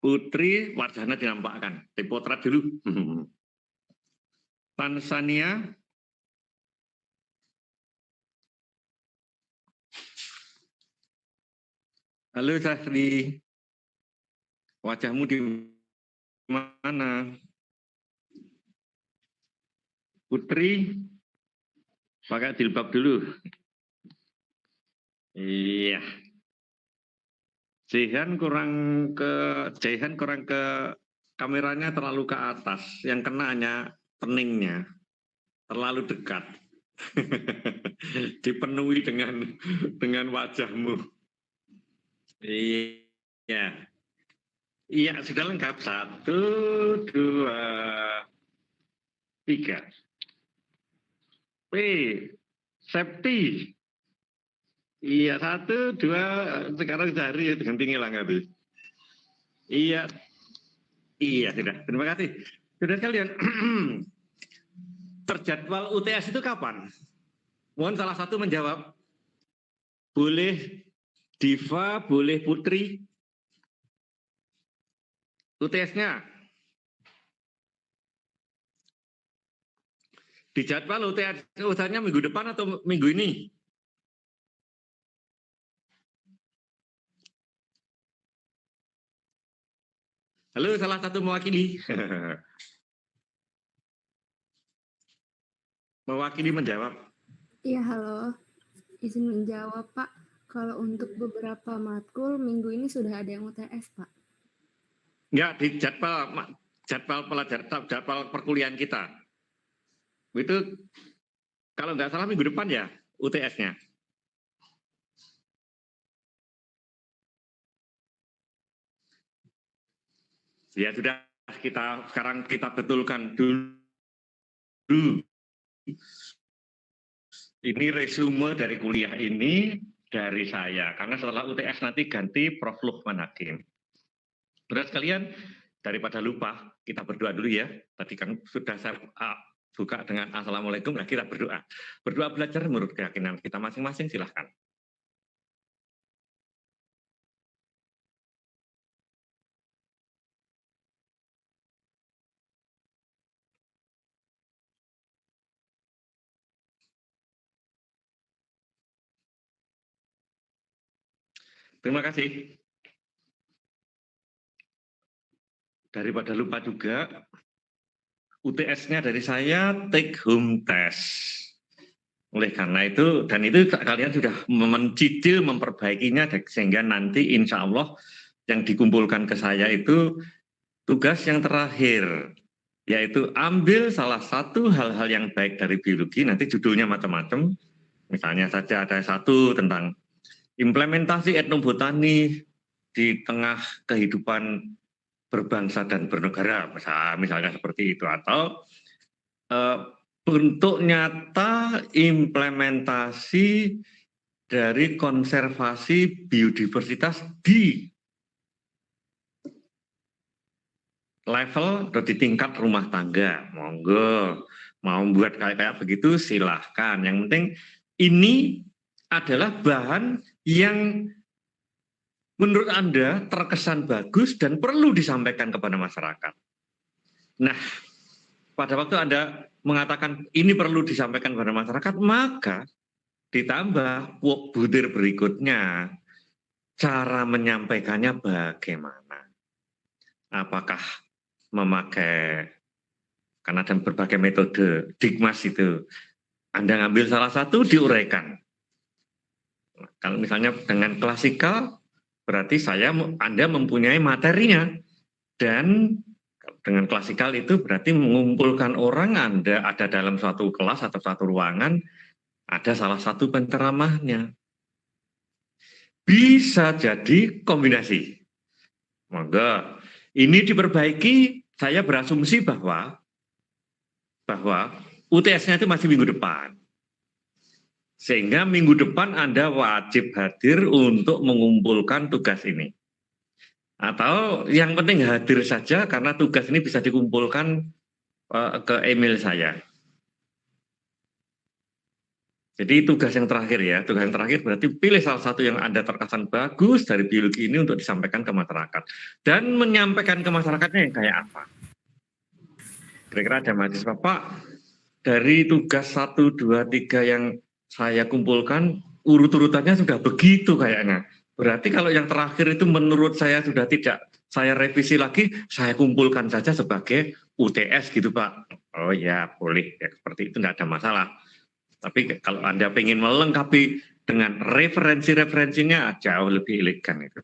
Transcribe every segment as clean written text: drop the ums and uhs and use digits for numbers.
Putri wajahnya dinampakkan. Dipotret dulu. Tanzania. Halo Sasri. Wajahmu di mana? Putri. Pakai jilbab dulu. Iya. Jehan kurang ke kameranya terlalu ke atas. Yang kena hanya peningnya. Terlalu dekat. Dipenuhi dengan wajahmu. Iya. Iya, sudah lengkap. 1, 2, 3. P. Safety. Iya, 1, 2, sekarang cari dengan tinggi langgar. Iya, iya sudah. Terima kasih. Sudah sekalian, terjadwal UTS itu kapan? Mohon salah satu menjawab. Boleh Diva, boleh Putri. UTS-nya. Dijadwal UTS-nya minggu depan atau minggu ini? Halo, salah satu mewakili. Mewakili menjawab. Iya, halo. Izin menjawab, Pak. Kalau untuk beberapa matkul, minggu ini sudah ada yang UTS, Pak. Enggak, di jadwal perkuliahan kita. Itu kalau nggak salah minggu depan ya UTS-nya. Ya sudah, sekarang kita betulkan dulu. Ini resume dari kuliah ini dari saya, karena setelah UTS nanti ganti Prof. Luqman Hakim. Berat sekalian, daripada lupa, kita berdoa dulu ya. Tadi kan sudah saya buka dengan Assalamualaikum, nah kita berdoa. Berdoa belajar menurut keyakinan kita masing-masing, silahkan. Terima kasih. Daripada lupa juga, UTS-nya dari saya take home test. Oleh karena itu, dan itu kalian sudah mencicil, memperbaikinya, sehingga nanti insya Allah yang dikumpulkan ke saya itu tugas yang terakhir, yaitu ambil salah satu hal-hal yang baik dari biologi, nanti judulnya macam-macam. Misalnya saja ada satu tentang implementasi etnobotani di tengah kehidupan berbangsa dan bernegara, misalnya seperti itu, atau bentuk nyata implementasi dari konservasi biodiversitas di level atau di tingkat rumah tangga. Monggo, mau buat kayak begitu silahkan. Yang penting ini adalah bahan yang menurut Anda terkesan bagus dan perlu disampaikan kepada masyarakat. Nah, pada waktu Anda mengatakan ini perlu disampaikan kepada masyarakat, maka ditambah butir berikutnya, cara menyampaikannya bagaimana. Apakah memakai, karena ada berbagai metode, Digmas itu, Anda ngambil salah satu, diuraikan. Kalau misalnya dengan klasikal, berarti Anda mempunyai materinya, dan dengan klasikal itu berarti mengumpulkan orang, Anda ada dalam suatu kelas atau suatu ruangan, ada salah satu penceramahnya. Bisa jadi kombinasi. Monggo, ini diperbaiki, saya berasumsi bahwa UTS-nya itu masih minggu depan. Sehingga minggu depan Anda wajib hadir untuk mengumpulkan tugas ini. Atau yang penting hadir saja karena tugas ini bisa dikumpulkan ke email saya. Jadi tugas yang terakhir ya, tugas yang terakhir berarti pilih salah satu yang ada terkesan bagus dari biologi ini untuk disampaikan ke masyarakat. Dan menyampaikan ke masyarakatnya yang kayak apa. Kira-kira ada mahasiswa, Pak, dari tugas 1, 2, 3 yang saya kumpulkan, urut-urutannya sudah begitu kayaknya. Berarti kalau yang terakhir itu menurut saya sudah tidak saya revisi lagi, saya kumpulkan saja sebagai UTS gitu Pak. Oh ya boleh, ya, seperti itu tidak ada masalah. Tapi kalau Anda ingin melengkapi dengan referensi-referensinya jauh lebih elegan itu.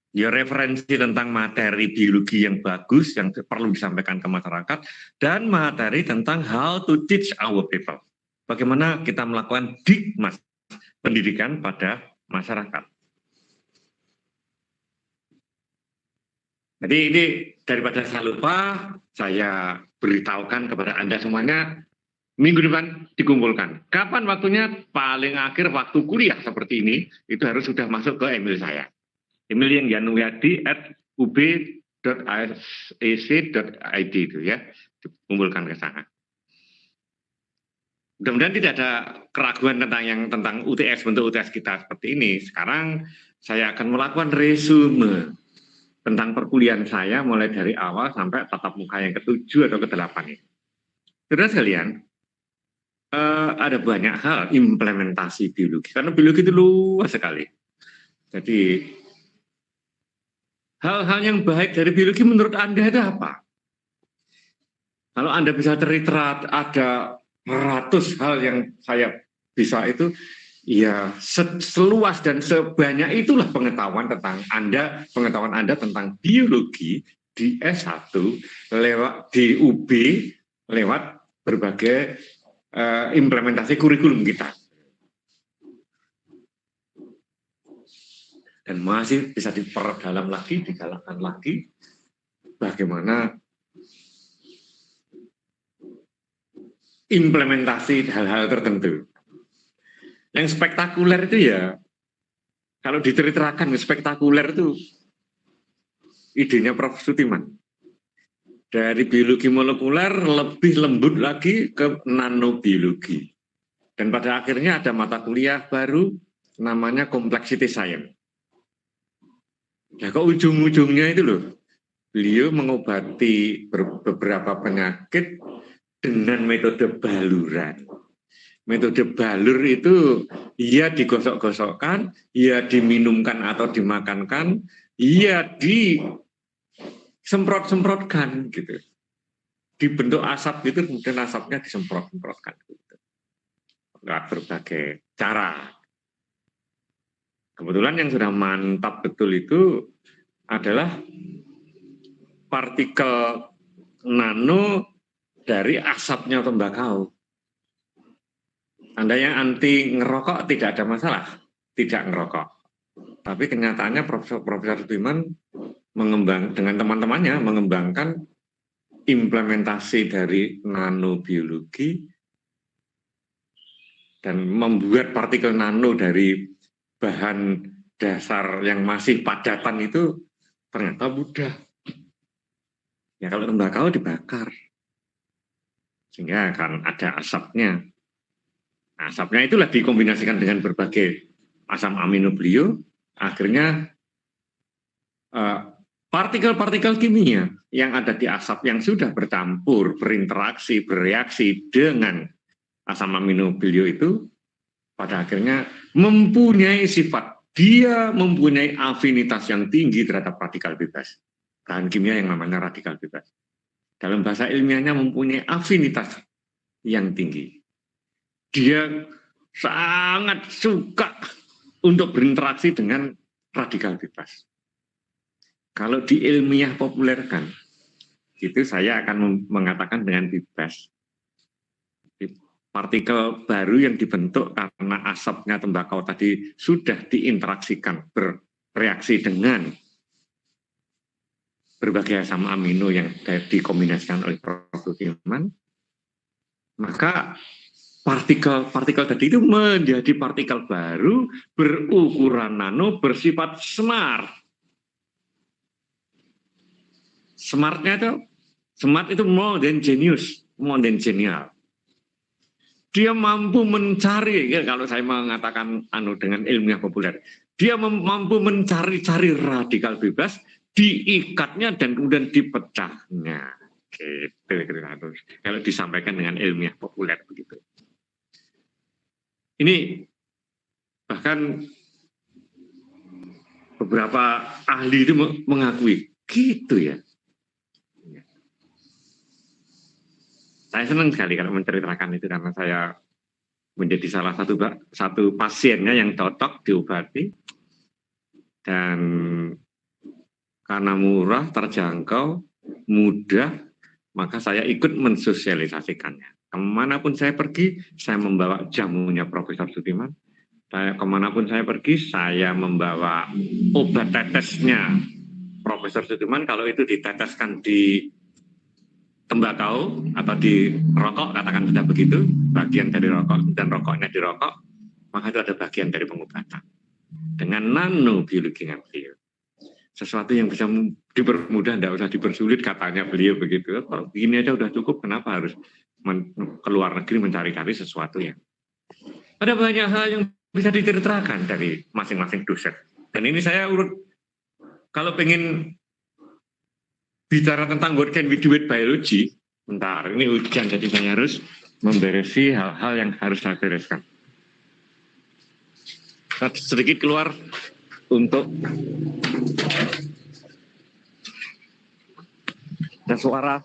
Ya referensi tentang materi biologi yang bagus yang perlu disampaikan ke masyarakat dan materi tentang how to teach our people. Bagaimana kita melakukan dikmas pendidikan pada masyarakat. Jadi ini daripada saya lupa, saya beritahukan kepada Anda semuanya, minggu depan dikumpulkan. Kapan waktunya? Paling akhir waktu kuliah seperti ini, itu harus sudah masuk ke email saya. Email yang yanuyadi@ub.ac.id itu ya, dikumpulkan ke sana. Mudah-mudahan tidak ada keraguan tentang UTS, bentuk UTS kita seperti ini. Sekarang saya akan melakukan resume tentang perkuliahan saya mulai dari awal sampai tatap muka yang ke-7 atau ke-8 ini. Saudara sekalian, ada banyak hal implementasi biologi, karena biologi itu luas sekali. Jadi, hal-hal yang baik dari biologi menurut Anda itu apa? Kalau Anda bisa cerita ada ratus hal yang saya bisa itu, ya seluas dan sebanyak itulah pengetahuan Anda tentang biologi di S1 lewat di UB lewat berbagai implementasi kurikulum kita. Dan masih bisa diperdalam lagi, digalakkan lagi bagaimana implementasi hal-hal tertentu. Yang spektakuler itu ya, kalau diceritakan spektakuler itu idenya Prof. Sutiman. Dari biologi molekuler lebih lembut lagi ke nanobiologi. Dan pada akhirnya ada mata kuliah baru namanya complexity science. Nah, kok ujung-ujungnya itu loh, beliau mengobati beberapa penyakit dengan metode baluran. Metode balur itu ia digosok-gosokkan, ia diminumkan atau dimakankan, ia disemprot-semprotkan gitu. Dibentuk asap gitu, kemudian asapnya disemprot-semprotkan gitu. Lewat berbagai cara. Kebetulan yang sudah mantap betul itu adalah partikel nano dari asapnya tembakau. Anda yang anti ngerokok tidak ada masalah, tidak ngerokok. Tapi kenyataannya Profesor Sutiman dengan teman-temannya mengembangkan implementasi dari nanobiologi dan membuat partikel nano dari bahan dasar yang masih padatan itu ternyata mudah. Ya kalau tembakau dibakar, sehingga akan ada asapnya. Asapnya itulah dikombinasikan dengan berbagai asam amino beliau, akhirnya partikel-partikel kimia yang ada di asap yang sudah bercampur, berinteraksi, bereaksi dengan asam amino beliau itu, pada akhirnya mempunyai sifat, dia mempunyai afinitas yang tinggi terhadap radikal bebas. Bahan kimia yang namanya radikal bebas. Dalam bahasa ilmiahnya mempunyai afinitas yang tinggi. Dia sangat suka untuk berinteraksi dengan radikal bebas. Kalau di ilmiah populerkan, itu saya akan mengatakan dengan bebas. Partikel baru yang dibentuk karena asapnya tembakau tadi sudah diinteraksikan, bereaksi dengan berbagai asam amino yang dikombinasikan oleh Prof. Sutiman, maka partikel tadi itu menjadi partikel baru berukuran nano bersifat smart. Smart itu more than genius, more than genial. dia mampu mencari, ya, kalau saya mengatakan dengan ilmiah populer, dia mampu mencari-cari radikal bebas, diikatnya dan kemudian dipecahnya. Gitu, kalau disampaikan dengan ilmiah populer begitu. Ini bahkan beberapa ahli itu mengakui, gitu ya. Saya senang sekali kalau menceritakan itu karena saya menjadi salah satu pasiennya yang cocok diobati, dan karena murah, terjangkau, mudah, maka saya ikut mensosialisasikannya. Kemanapun saya pergi, saya membawa jamunya Profesor Sudirman. Kemanapun saya pergi, saya membawa obat tetesnya Profesor Sudirman. Kalau itu diteteskan di tembakau atau di rokok, katakan sudah begitu, bagian dari rokok, dan rokoknya di rokok, maka itu ada bagian dari pengobatan dengan nanobiologi beliau. Sesuatu yang bisa dipermudah, tidak usah dipersulit, katanya beliau begitu. Kalau begini aja udah cukup, kenapa harus keluar negeri mencari-cari sesuatu yang ada banyak hal yang bisa diceritakan dari masing-masing dosen. Dan ini saya urut, kalau pengen bicara tentang what can we do with biology, bentar, ini hujan jadi saya harus memberesi hal-hal yang harus saya bereskan. Sedikit keluar untuk ada suara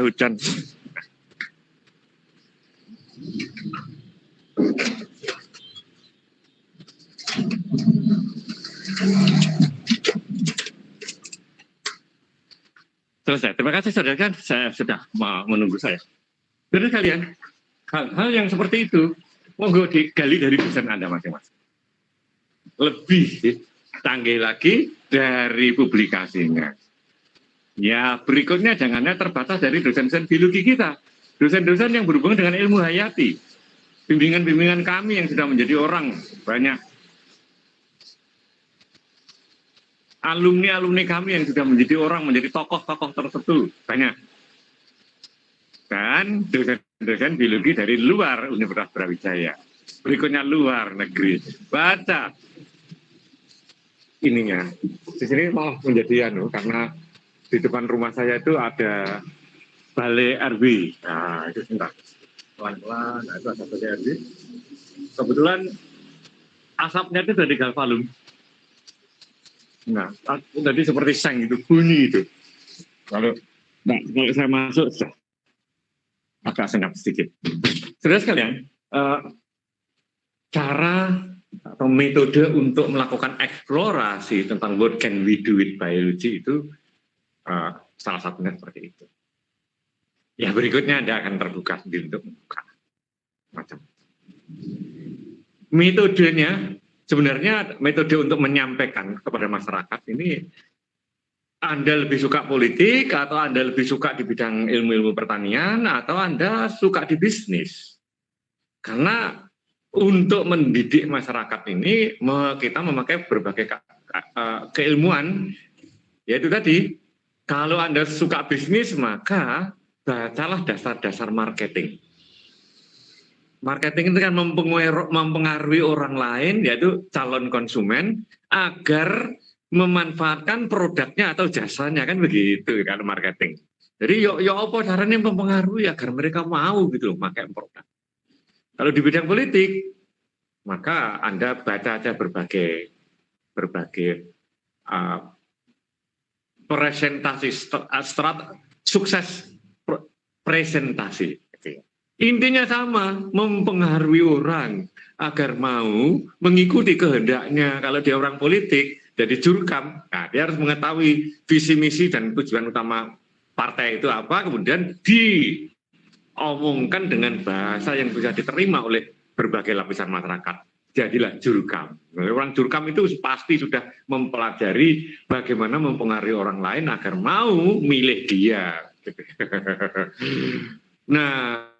hujan. Selesai. Terima kasih saudara, kan saya sudah menunggu saya. Saudara kalian, hal-hal yang seperti itu monggo digali dari dosen Anda masing-masing. Lebih canggih lagi dari publikasinya. Ya, berikutnya jangannya terbatas dari dosen-dosen biologi kita. Dosen-dosen yang berhubungan dengan ilmu hayati. Bimbingan-bimbingan kami yang sudah menjadi orang banyak. Alumni-alumni kami yang sudah menjadi orang, menjadi tokoh-tokoh tertentu, banyak. Dan dosen-dosen biologi dari luar Universitas Brawijaya. Berikutnya luar negeri. Baca ininya. Di sini malah menjadi karena di depan rumah saya itu ada balai RW. Nah, itu sebentar. Pelan-pelan, nah itu ada balai RW. Kebetulan asapnya itu dari galvalum. Nah, tadi seperti seng itu, bunyi itu. Kalau saya masuk, agak senyap sedikit. Saudara sekalian, cara atau metode untuk melakukan eksplorasi tentang what can we do with biology itu salah satunya seperti itu. Ya, berikutnya Anda akan terbuka sendiri untuk membuka macam. Metodenya, sebenarnya metode untuk menyampaikan kepada masyarakat ini, Anda lebih suka politik, atau Anda lebih suka di bidang ilmu-ilmu pertanian, atau Anda suka di bisnis. Karena untuk mendidik masyarakat ini, kita memakai berbagai keilmuan, yaitu tadi, kalau Anda suka bisnis, maka bacalah dasar-dasar marketing. Marketing itu kan mempengaruhi orang lain, yaitu calon konsumen, agar memanfaatkan produknya atau jasanya, kan begitu kan marketing. Jadi ya apa caranya mempengaruhi agar mereka mau gitu loh pakai produk. Kalau di bidang politik, maka Anda baca aja berbagai presentasi sukses presentasi. Intinya sama, mempengaruhi orang agar mau mengikuti kehendaknya. Kalau dia orang politik, jadi jurkam, nah, dia harus mengetahui visi misi dan tujuan utama partai itu apa, kemudian diomongkan dengan bahasa yang bisa diterima oleh berbagai lapisan masyarakat. Jadilah jurkam. Orang jurkam itu pasti sudah mempelajari bagaimana mempengaruhi orang lain agar mau milih dia. Nah,